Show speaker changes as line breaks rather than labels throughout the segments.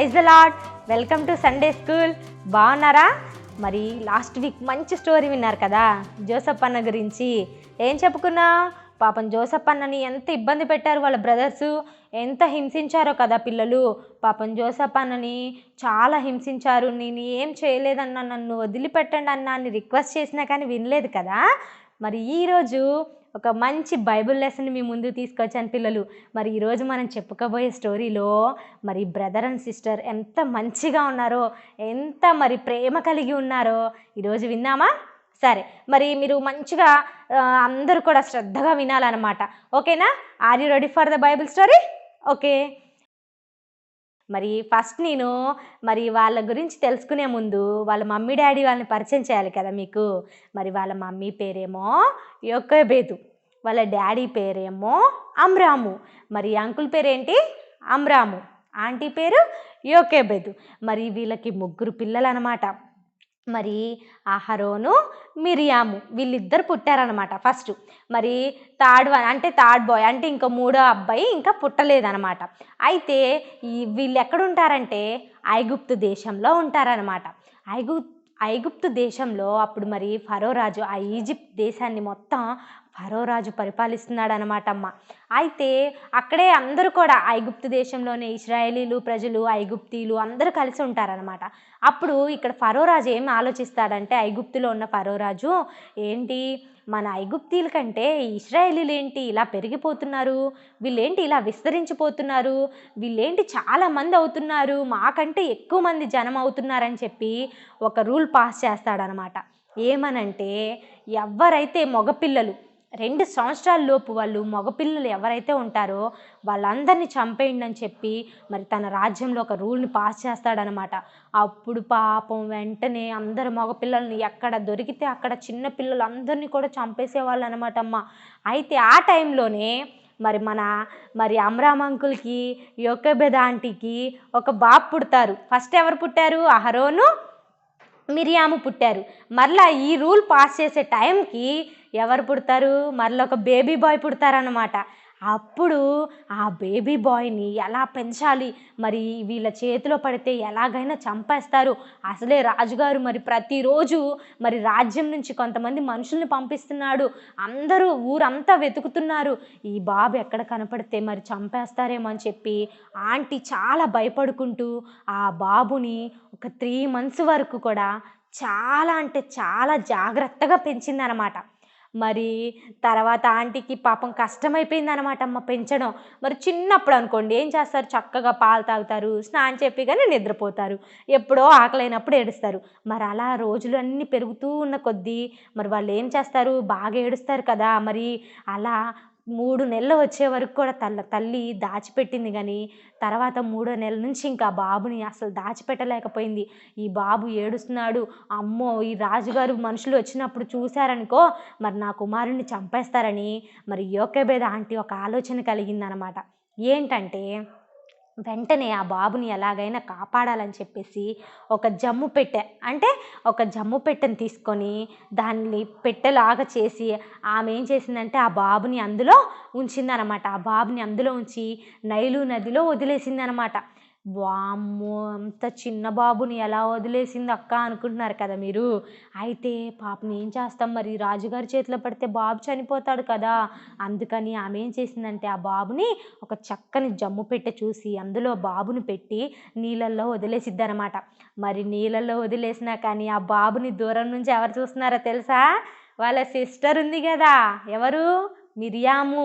Praise the lord. Welcome to Sunday school. బాగున్నారా? మరి last week మంచి స్టోరీ విన్నారు కదా, జోసెఫ్ అన్న గురించి. ఏం చెప్పుకున్నా? పాపం జోసెఫ్ అన్నని ఎంత ఇబ్బంది పెట్టారు వాళ్ళ బ్రదర్సు, ఎంత హింసించారో కదా పిల్లలు. పాపం జోసెఫ్ అన్నని చాలా హింసించారు. నేను ఏం చేయలేదన్నా, నన్ను వదిలిపెట్టండి అన్న అని రిక్వెస్ట్ చేసినా కానీ వినలేదు కదా. మరి ఈరోజు ఒక మంచి బైబిల్ లెసన్ మీ ముందు తీసుకొచ్చాను పిల్లలు. మరి ఈరోజు మనం చెప్పుకోబోయే స్టోరీలో మరి బ్రదర్ అండ్ సిస్టర్ ఎంత మంచిగా ఉన్నారో, ఎంత మరి ప్రేమ కలిగి ఉన్నారో ఈరోజు విన్నామా? సరే, మరి మీరు మంచిగా అందరూ కూడా శ్రద్ధగా వినాలన్నమాట. ఓకేనా? Are you ready for the Bible story? Okay. మరి ఫస్ట్ నేను మరి వాళ్ళ గురించి తెలుసుకునే ముందు వాళ్ళ మమ్మీ డాడీ వాళ్ళని పరిచయం చేయాలి కదా మీకు. మరి వాళ్ళ మమ్మీ పేరేమో యోకేబేదు, వాళ్ళ డాడీ పేరేమో అమ్రాము. మరి అంకుల్ పేరేంటి? అమ్రాము. ఆంటీ పేరు యోకేబేదు. మరి వీళ్ళకి 3 పిల్లలు అనమాట. మరి అహరోను, మిరియాము వీళ్ళిద్దరు పుట్టారనమాట ఫస్ట్. మరి థర్డ్ బాయ్ అంటే ఇంకా 3వ అబ్బాయి ఇంకా పుట్టలేదనమాట. అయితే వీళ్ళు ఎక్కడుంటారంటే ఐగుప్తు దేశంలో ఉంటారనమాట. ఐగుప్తు దేశంలో అప్పుడు మరి ఫరో రాజు ఆ ఈజిప్ట్ దేశాన్ని మొత్తం ఫరో రాజు పరిపాలిస్తున్నాడు అనమాట అమ్మ. అయితే అక్కడే అందరూ కూడా ఐగుప్తు దేశంలోనే ఇశ్రాయేలీలు ప్రజలు, ఐగుప్తీలు అందరూ కలిసి ఉంటారనమాట. అప్పుడు ఇక్కడ ఫరో రాజు ఏం ఆలోచిస్తాడంటే, ఐగుప్తులో ఉన్న ఫరో రాజు ఏంటి, మన ఐగుప్తీల కంటే ఇశ్రాయేలీలు ఏంటి ఇలా పెరిగిపోతున్నారు, వీళ్ళేంటి ఇలా విస్తరించిపోతున్నారు, వీళ్ళేంటి చాలా మంది అవుతున్నారు, మాకంటే ఎక్కువ మంది జనం అవుతున్నారని చెప్పి ఒక రూల్ పాస్ చేస్తాడనమాట. ఏమనంటే, ఎవరైతే మగపిల్లలు 2 సంవత్సరాల లోపు వాళ్ళు మగపిల్లలు ఎవరైతే ఉంటారో వాళ్ళందరినీ చంపేయండి అని చెప్పి మరి తన రాజ్యంలో ఒక రూల్ని పాస్ చేస్తాడనమాట. అప్పుడు పాపం వెంటనే అందరు మగపిల్లల్ని ఎక్కడ దొరికితే అక్కడ చిన్న పిల్లలు అందరినీ కూడా చంపేసేవాళ్ళు అనమాట అమ్మ. అయితే ఆ టైంలోనే మరి అమ్రామ్ అంకుల్కి, యోకేబెద్ ఆంటీకి ఒక బాబు పుడతారు. ఫస్ట్ ఎవరు పుట్టారు? అహరోను, మిరియాము పుట్టారు. మరలా ఈ రూల్ పాస్ చేసే టైంకి ఎవరు పుడతారు? మరలా ఒక బేబీ బాయ్ పుడతారన్నమాట. అప్పుడు ఆ బేబీ బాయ్ని ఎలా పెంచాలి, మరి వీళ్ళ చేతిలో పడితే ఎలాగైనా చంపేస్తారు. అసలే రాజుగారు మరి ప్రతిరోజు మరి రాజ్యం నుంచి కొంతమంది మనుషుల్ని పంపిస్తున్నాడు. అందరూ ఊరంతా వెతుకుతున్నారు, ఈ బాబు ఎక్కడ కనపడితే మరి చంపేస్తారేమో అని చెప్పి ఆంటీ చాలా భయపడుకుంటూ ఆ బాబుని ఒక 3 months వరకు కూడా చాలా అంటే చాలా జాగ్రత్తగా పెంచిందనమాట. మరి తర్వాత ఆంటీకి పాపం కష్టమైపోయిందనమాట అమ్మ పెంచడం. మరి చిన్నప్పుడు అనుకోండి ఏం చేస్తారు, చక్కగా పాలు తాగుతారు, స్నానం చెప్పి కానీ నిద్రపోతారు, ఎప్పుడో ఆకలైనప్పుడు ఏడుస్తారు. మరి అలా రోజులన్నీ పెరుగుతూ ఉన్న కొద్దీ మరి వాళ్ళు ఏం చేస్తారు, బాగా ఏడుస్తారు కదా. మరి అలా 3 నెలలు వచ్చే వరకు కూడా తల్లి దాచిపెట్టింది. కానీ తర్వాత 3వ నెల నుంచి ఇంకా బాబుని అసలు దాచిపెట్టలేకపోయింది. ఈ బాబు ఏడుస్తున్నాడు, అమ్మో ఈ రాజుగారు మనుషులు వచ్చినప్పుడు చూశారనుకో మరి నా కుమారుణ్ణి చంపేస్తారని మరి యోకేబేద్ ఆంటీ ఒక ఆలోచన కలిగిందనమాట. ఏంటంటే, వెంటనే ఆ బాబుని ఎలాగైనా కాపాడాలని చెప్పేసి ఒక జమ్ము పెట్టెని తీసుకొని దాన్ని పెట్టెలాగా చేసి ఆమె ఏం చేసిందంటే ఆ బాబుని అందులో ఉంచిందనమాట. ఆ బాబుని అందులో ఉంచి నైలు నదిలో వదిలేసిందనమాట. వామ్మో, అంత చిన్న బాబుని ఎలా వదిలేసింది అక్క అనుకుంటున్నారు కదా మీరు. అయితే పాపం ఏం చేస్తాం, మరి రాజుగారి చేతిలో పడితే బాబు చనిపోతాడు కదా. అందుకని ఆమె ఏం చేసిందంటే ఆ బాబుని ఒక చక్కని జమ్ము పెట్టె చూసి అందులో బాబుని పెట్టి నీళ్ళల్లో వదిలేసిద్దనమాట. మరి నీళ్ళల్లో వదిలేసినా కానీ ఆ బాబుని దూరం నుంచి ఎవరు చూస్తున్నారో తెలుసా? వాళ్ళ సిస్టర్ ఉంది కదా. ఎవరు? మిరియాము.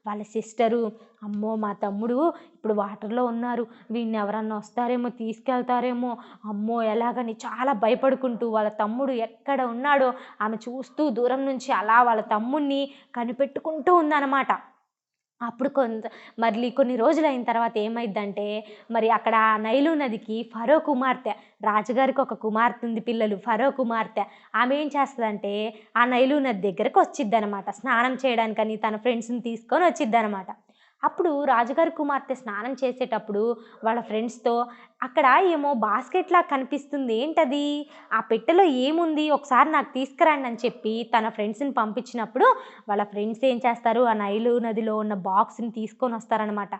వాళ్ళ సిస్టరు, అమ్మో మా తమ్ముడు ఇప్పుడు వాటర్లో ఉన్నారు, వీడిని ఎవరన్నా వస్తారేమో తీసుకెళ్తారేమో, అమ్మో ఎలాగని చాలా భయపడుకుంటూ వాళ్ళ తమ్ముడు ఎక్కడ ఉన్నాడో ఆమె చూస్తూ దూరం నుంచి అలా వాళ్ళ తమ్ముడిని కనిపెట్టుకుంటూ ఉందన్నమాట. అప్పుడు కొన్ని రోజులు అయిన తర్వాత ఏమైందంటే, మరి అక్కడ నైలు నదికి ఫరో కుమార్తె, రాజుగారికి ఒక కుమార్తె ఉంది పిల్లలు, ఫరో కుమార్తె. ఆమె ఏం చేస్తుందంటే ఆ నైలు నది దగ్గరకు వచ్చిద్దనమాట స్నానం చేయడానికని, తన ఫ్రెండ్స్ని తీసుకొని వచ్చిద్దనమాట. అప్పుడు రాజుగారి కుమార్తె స్నానం చేసేటప్పుడు వాళ్ళ ఫ్రెండ్స్తో అక్కడ ఏమో బాస్కెట్లా కనిపిస్తుంది, ఏంటది, ఆ పెట్టెలో ఏముంది ఒకసారి నాకు తీసుకురండి అని చెప్పి తన ఫ్రెండ్స్ని పంపించినప్పుడు వాళ్ళ ఫ్రెండ్స్ ఏం చేస్తారు, ఆ నైలు నదిలో ఉన్న బాక్స్ని తీసుకొని వస్తారనమాట.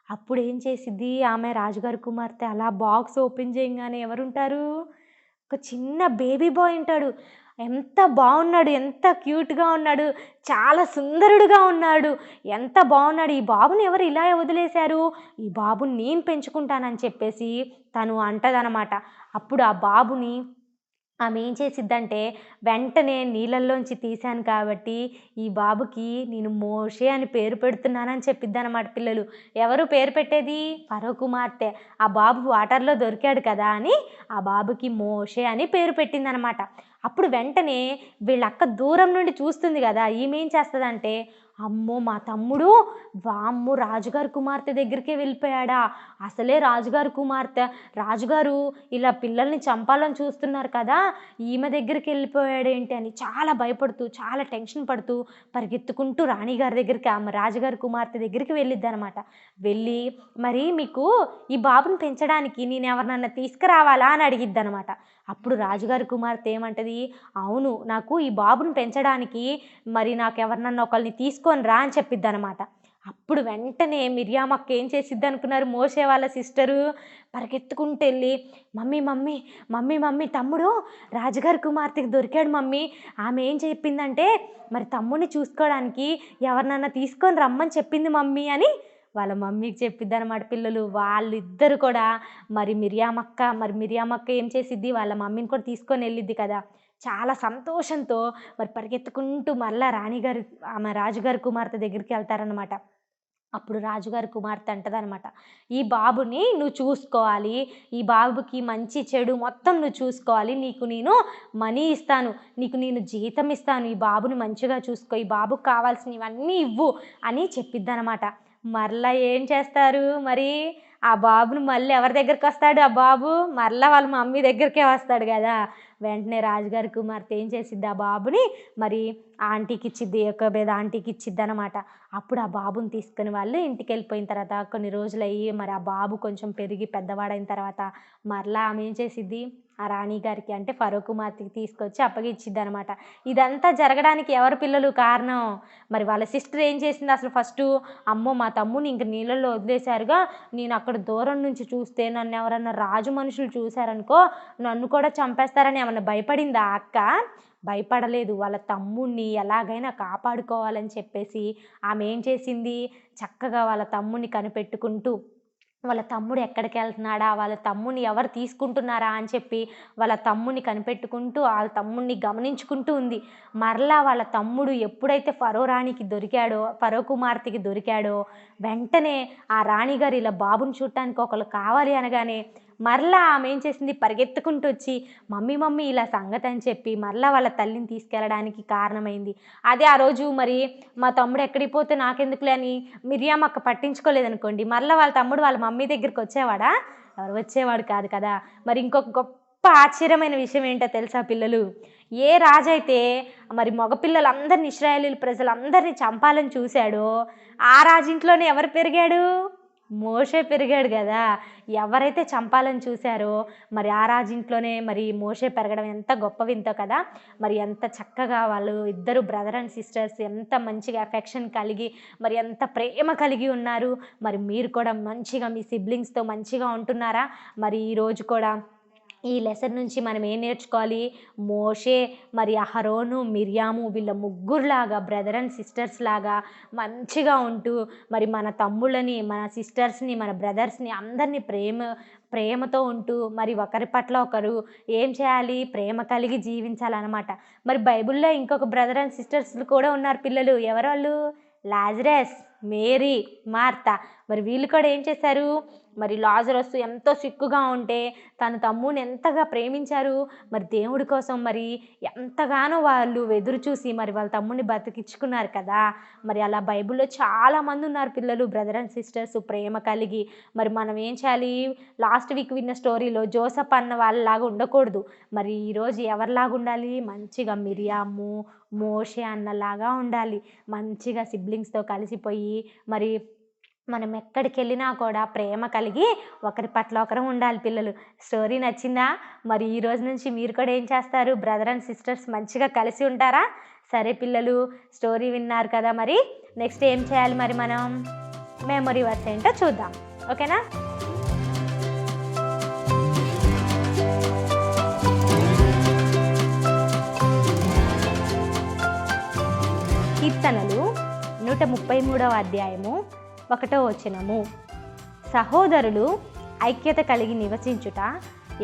అప్పుడు ఏం చేసిద్ది ఆమె రాజుగారి కుమార్తె, అలా బాక్స్ ఓపెన్ చేయగానే ఎవరుంటారు? ఒక చిన్న బేబీ బాయ్ ఉంటాడు. ఎంత బాగున్నాడు, ఎంత క్యూట్‌గా ఉన్నాడు, చాలా సుందరుడుగా ఉన్నాడు. ఎంత బాగున్నాడు, ఈ బాబుని ఎవరు ఇలా వదిలేశారు? ఈ బాబుని నేను పెంచుకుంటానని చెప్పేసి తను అంటదనమాట. అప్పుడు ఆ బాబుని ఆమె ఏం చేసిద్దంటే, వెంటనే నీళ్ళల్లోంచి తీశాను కాబట్టి ఈ బాబుకి నేను మోషే అని పేరు పెడుతున్నానని చెప్పిద్దనమాట పిల్లలు. ఎవరు పేరు పెట్టేది? ఫరో కుమార్తె. ఆ బాబు వాటర్‌లో దొరికాడు కదా అని ఆ బాబుకి మోషే అని పేరు పెట్టిందనమాట. అప్పుడు వెంటనే వీళ్ళక్క దూరం నుండి చూస్తుంది గదా! ఈమేం చేస్తదంటే, అమ్మో! మా తమ్ముడు వామ్మో! రాజుగారి కుమార్తె దగ్గరికే వెళ్ళిపోయాడా? అసలే రాజుగారి కుమార్తె, రాజుగారు ఇలా పిల్లల్ని చంపాలని చూస్తున్నారు కదా! ఈమె దగ్గరికి వెళ్ళిపోయాడేంటి అని చాలా భయపడుతూ, చాలా టెన్షన్ పడుతూ పరిగెత్తుకుంటూ రాణిగారి దగ్గరికి, ఆమె రాజుగారి కుమార్తె దగ్గరికి వెళ్ళిద్దనమాట. వెళ్ళి, "మరి మీకు ఈ బాబుని పెంచడానికి నేనెవరినన్నా తీసుకురావాలా?" అని అడిగిద్దనమాట. అప్పుడు రాజుగారి కుమార్తె ఏమంటది, "అవును, నాకు ఈ బాబుని పెంచడానికి మరి నాకెవరినన్నా ఒకళ్ళని తీసుకొని రా" అని చెప్పిద్దనమాట. అప్పుడు వెంటనే మిర్యామక్క ఏం చేసిద్దనుకున్నారు? మోషే వాళ్ళ సిస్టరు పరిగెత్తుకుంటూ ఎళ్ళి, "మమ్మీ, మమ్మీ, మమ్మీ, మమ్మీ, తమ్ముడు రాజుగారి కుమార్తెకి దొరికాడు మమ్మీ. ఆమె ఏం చెప్పిందంటే, మరి తమ్ముడిని చూసుకోవడానికి ఎవరినన్నా తీసుకొని రమ్మని చెప్పింది మమ్మీ" అని వాళ్ళ మమ్మీకి చెప్పిద్దనమాట పిల్లలు. వాళ్ళిద్దరు కూడా మరి మిరియామక్క ఏం చేసిద్ది? వాళ్ళ మమ్మీని కూడా తీసుకొని ఎళ్ళిద్ది కదా! చాలా సంతోషంతో మరి పరిగెత్తుకుంటూ మళ్ళా ఆమె రాజుగారి కుమార్తె దగ్గరికెళ్తారనమాట. అప్పుడు రాజుగారి కుమార్తె అంటదనమాట, "ఈ బాబుని నువ్వు చూసుకోవాలి. ఈ బాబుకి మంచి, చెడు మొత్తం నువ్వు చూసుకోవాలి. నీకు నేను మనీ ఇస్తాను. నీకు నేను జీతం ఇస్తాను. ఈ బాబుని మంచిగా చూసుకో. ఈ బాబుకి కావాల్సినవన్నీ ఇవ్వు" అని చెప్పిద్దనమాట. మరలా ఏం చేస్తారు మరి? ఆ బాబుని మళ్ళీ ఎవరి దగ్గరికొస్తాడు ఆ బాబు? మరలా వాళ్ళ మమ్మీ దగ్గరికే వస్తాడు గదా! వెంటనే రాజుగారి కుమార్తె ఏం చేసిద్ది? ఆ బాబుని మరి ఆంటీకిచ్చిద్ది. యొకోబేద్ ఆంటీకిచ్చిద్దనమాట. అప్పుడు ఆ బాబుని తీసుకొని వాళ్ళు ఇంటికెళ్ళిపోయిన తర్వాత కొన్ని రోజులయ్యి మరి ఆ బాబు కొంచెం పెరిగి పెద్దవాడైన తర్వాత మరలా ఆమె ఏం చేసిద్ది? ఆ రాణి గారికి అంటే ఫరో కుమార్తెకి తీసుకొచ్చి అప్పగిచ్చిద్దనమాట. ఇదంతా జరగడానికి ఎవరు పిల్లలు కారణం? మరి వాళ్ళ సిస్టర్ ఏం చేసింది అసలు ఫస్టు? "అమ్మో! మా తమ్ముడిని ఇంక నీళ్ళల్లో వదిలేశారుగా, నేను అక్కడ దూరం నుంచి చూస్తే నన్నెవరన్నా రాజు మనుషులు చూశారనుకో నన్ను కూడా చంపేస్తారని" ఏమన్నా భయపడిందా ఆ అక్క? భయపడలేదు. వాళ్ళ తమ్ముడిని ఎలాగైనా కాపాడుకోవాలని చెప్పేసి ఆమె ఏం చేసింది? చక్కగా వాళ్ళ తమ్ముడిని కనిపెట్టుకుంటూ, వాళ్ళ తమ్ముడు ఎక్కడికెళ్తున్నాడా? వాళ్ళ తమ్ముడిని ఎవరు తీసుకుంటున్నారా? అని చెప్పి వాళ్ళ తమ్ముడిని కనిపెట్టుకుంటూ, ఆళ్ళ తమ్ముడిని గమనించుకుంటూ ఉంది. మరలా వాళ్ళ తమ్ముడు ఎప్పుడైతే ఫరో రాణికి దొరికాడో, ఫరో కుమార్తెకి దొరికాడో, వెంటనే ఆ రాణిగారు ఇలా బాబుని చూడటానికి ఒకళ్ళు కావాలి అనగానే మరలా ఆమె ఏం చేసింది? పరిగెత్తుకుంటూ వచ్చి, "మమ్మీ, మమ్మీ ఇలా సంగతని" చెప్పి మరలా వాళ్ళ తల్లిని తీసుకెళ్ళడానికి కారణమైంది. అదే ఆ రోజు మరి మా తమ్ముడు ఎక్కడికి పోతే నాకెందుకులే అని మిరియామక్క పట్టించుకోలేదనుకోండి, మరలా వాళ్ళ తమ్ముడు వాళ్ళ మమ్మీ దగ్గరికొచ్చేవాడా? ఎవరు వచ్చేవాడు కాదు కదా! మరి ఇంకొక గొప్ప ఆశ్చర్యమైన విషయం ఏంటో తెలుసా పిల్లలు? ఏ రాజైతే మరి మగపిల్లలందరిని, ఇశ్రాయేలీయుల ప్రజలందరిని చంపాలని చూసాడో, ఆ రాజింట్లోనే ఎవరు పెరిగాడు? మోషే పెరిగాడు గదా! ఎవరైతే చంపాలని చూసారో మరి ఆ రాజింట్లోనే మరి మోషే పెరగడం ఎంత గొప్ప వింతో కదా! మరి ఎంత చక్కగా వాళ్ళు ఇద్దరు బ్రదర్ అండ్ సిస్టర్స్ ఎంత మంచిగా ఎఫెక్షన్ కలిగి, మరి ఎంత ప్రేమ కలిగి ఉన్నారు. మరి మీరు కూడా మంచిగా మీ సిబ్లింగ్స్‌తో మంచిగా ఉంటున్నారా? మరి ఈరోజు కూడా ఈ లెసన్ నుంచి మనం ఏం నేర్చుకోవాలి? మోషే, మరి అహరోను, మిర్యాము వీళ్ళ ముగ్గురులాగా బ్రదర్ అండ్ సిస్టర్స్ లాగా మంచిగా ఉంటూ, మరి మన తమ్ముళ్ళని, మన సిస్టర్స్‌ని, మన బ్రదర్స్‌ని అందరిని ప్రేమతో ఉంటూ, మరి ఒకరి పట్ల ఒకరు ఏం చేయాలి? ప్రేమ కలిగి జీవించాలనమాట. మరి బైబిల్‌లో ఇంకొక బ్రదర్ అండ్ సిస్టర్స్‌లు కూడా ఉన్నారు పిల్లలు. ఎవరోళ్ళు? Lazarus, Mary, Martha. మరి వీళ్ళు కూడా ఏం చేశారు? మరి లాజరస్ ఎంతో సిక్కుగా ఉంటే తన తమ్ముడిని ఎంతగా ప్రేమించారు. మరి దేవుడి కోసం మరి ఎంతగానో వాళ్ళు ఎదురు చూసి మరి వాళ్ళ తమ్ముడిని బతికించుకున్నారు కదా! మరి అలా బైబిల్‌లో చాలామంది ఉన్నారు పిల్లలు బ్రదర్ అండ్ సిస్టర్స్ ప్రేమ కలిగి. మరి మనం ఏం చేయాలి? లాస్ట్ వీక్ విన్న స్టోరీలో జోసెఫ్ అన్న వాళ్ళలాగా ఉండకూడదు. మరి ఈరోజు ఎవరిలాగా ఉండాలి? మంచిగా మిరియాము, మోషే అన్నలాగా ఉండాలి. మంచిగా సిబ్లింగ్స్‌తో కలిసిపోయి మరి మనం ఎక్కడికెళ్ళినా కూడా ప్రేమ కలిగి ఒకరి పట్ల ఒకరం ఉండాలి పిల్లలు. స్టోరీ నచ్చిందా? మరి ఈ రోజు నుంచి మీరు కూడా ఏం చేస్తారు? బ్రదర్ అండ్ సిస్టర్స్ మంచిగా కలిసి ఉంటారా? సరే పిల్లలు, స్టోరీ విన్నారు కదా! మరి నెక్స్ట్ ఏం చేయాలి మరి మనం? మెమరీ వర్స్ ఏంటో చూద్దాం. ఓకేనా? కీర్తనలు 133వ అధ్యాయము 1వ వచనము. సహోదరులు ఐక్యత కలిగి నివసించుట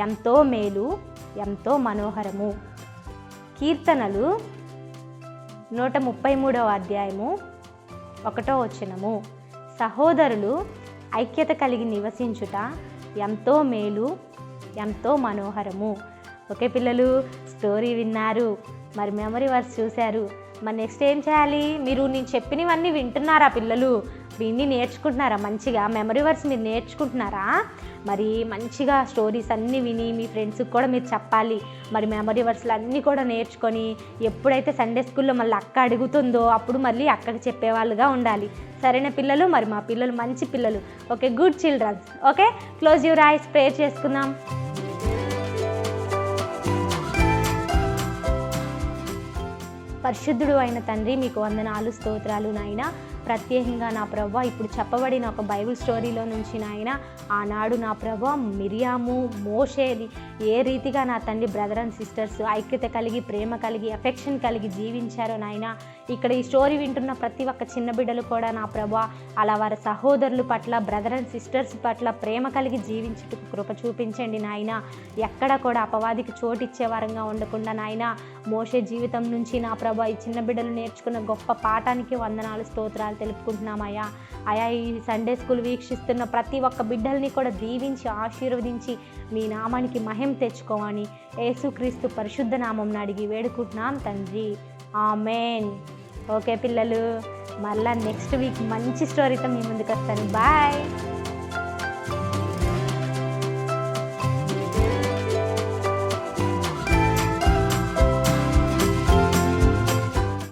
ఎంతో మేలు, ఎంతో మనోహరము. కీర్తనలు 133వ అధ్యాయము 1వ వచనము. సహోదరులు ఐక్యత కలిగి నివసించుట ఎంతో మేలు, ఎంతో మనోహరము. ఓకే పిల్లలు, స్టోరీ విన్నారు, మరి మెమరీ వర్స్ చూశారు. మరి నెక్స్ట్ ఏం చేయాలి? మీరు నేను చెప్పినవన్నీ వింటున్నారా పిల్లలు? విని నేర్చుకుంటున్నారా? మంచిగా మెమరీ వర్స్ మీరు నేర్చుకుంటున్నారా? మరి మంచిగా స్టోరీస్ అన్నీ విని మీ ఫ్రెండ్స్కి కూడా మీరు చెప్పాలి. మరి మెమరీ వర్స్లు అన్నీ కూడా నేర్చుకొని ఎప్పుడైతే సండే స్కూల్లో మళ్ళీ అక్క అడుగుతుందో అప్పుడు మళ్ళీ అక్కకి చెప్పేవాళ్ళుగా ఉండాలి. సరేనా పిల్లలు? మరి మా పిల్లలు మంచి పిల్లలు. Okay, good childrens. Okay, close your eyes, prayer చేసుకుందాం. పరిశుద్ధుడు అయిన తండ్రి, మీకు వందనాలు, స్తోత్రాలు నాయన. ప్రత్యేకంగా నా ప్రభా ఇప్పుడు చెప్పబడిన ఒక బైబిల్ స్టోరీలో నుంచి నాయన, ఆనాడు నా ప్రభా మిరియాము, మోషేది ఏ రీతిగా నా తండ్రి బ్రదర్ అండ్ సిస్టర్స్ ఐక్యత కలిగి, ప్రేమ కలిగి, ఎఫెక్షన్ కలిగి జీవించారో నాయన, ఇక్కడ ఈ స్టోరీ వింటున్న ప్రతి ఒక్క చిన్న బిడ్డలు కూడా నా ప్రభా అలా వారి సహోదరుల పట్ల, బ్రదర్ అండ్ సిస్టర్స్ పట్ల ప్రేమ కలిగి జీవించుటకు కృప చూపించండి నాయన. ఎక్కడ కూడా అపవాదికి చోటిచ్చే వారంగా ఉండకుండా నాయన, మోషే జీవితం నుంచి నా ప్రభా ఈ చిన్న బిడ్డలు నేర్చుకున్న గొప్ప పాఠానికి వందనాలు, స్తోత్రాలు తెలుపుకుంటున్నామయ్యా. అయా ఈ సండే స్కూల్ వీక్షిస్తున్న ప్రతి ఒక్క బిడ్డల్ని కూడా దీవించి ఆశీర్వదించి మీ నామానికి మహిమ తెచ్చుకోమని యేసుక్రీస్తు పరిశుద్ధ నామం అడిగి వేడుకుంటున్నాం తండ్రి, ఆమేన్. ఓకే పిల్లలు, మళ్ళీ నెక్స్ట్ వీక్ మంచి స్టోరీతో మీ ముందుకు వస్తాను. బాయ్.